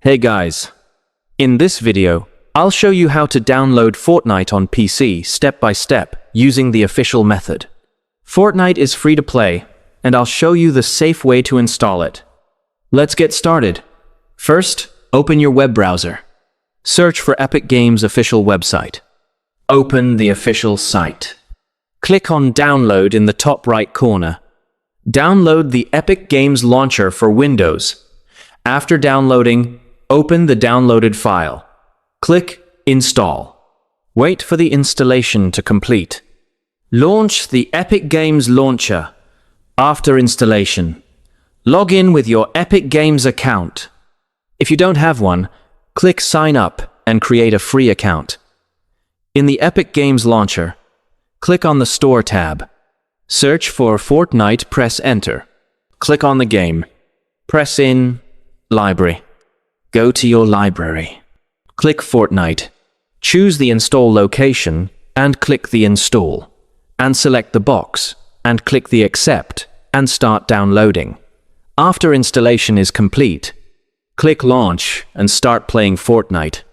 Hey guys, in this video, I'll show you how to download Fortnite on PC step by step using the official method. Fortnite is free to play, and I'll show you the safe way to install it. Let's get started. First, open your web browser. Search for Epic Games' official website. Open the official site. Click on Download in the top right corner. Download the Epic Games launcher for Windows. After downloading, open the downloaded file. Click Install. Wait for the installation to complete. Launch the Epic Games launcher. After installation, log in with your Epic Games account. If you don't have one, click Sign Up and create a free account. In the Epic Games launcher, click on the Store tab. Search for Fortnite, press Enter. Click on the game. Press in Library. Go to your library. Click Fortnite. Choose the install location and click the Install. And select the box and click the Accept and start downloading. After installation is complete, click Launch and start playing Fortnite.